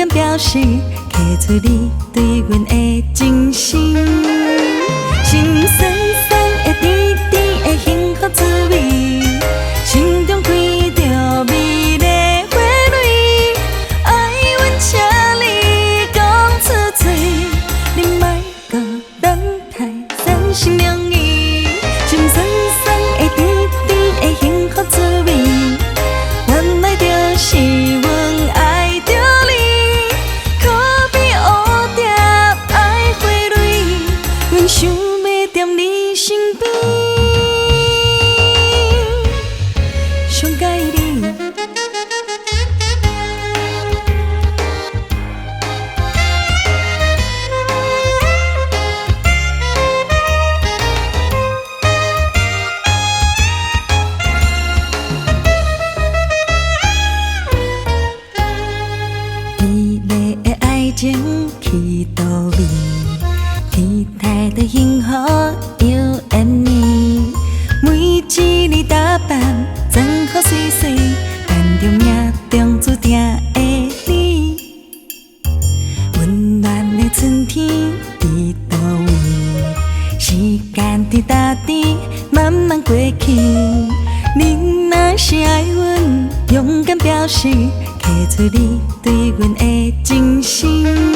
敢表示，刻出你对阮的真心。心酸酸的甜甜的幸福滋味，心中开着美丽花蕊。爱阮，请你讲出嘴，你莫搁等待三心两意。心酸酸的甜甜的幸福滋味，原来就是阮爱着你，可比乌蝶爱花蕊，阮想要踮你身边，上介意你。美丽的爱情去倒位？天台的幸福又缘呢？每一日打扮装好水水，等着命中注定的你。温暖的春天在倒位？时间在大地慢慢过去。你若是爱阮，勇敢表示，刻出你对阮的真心。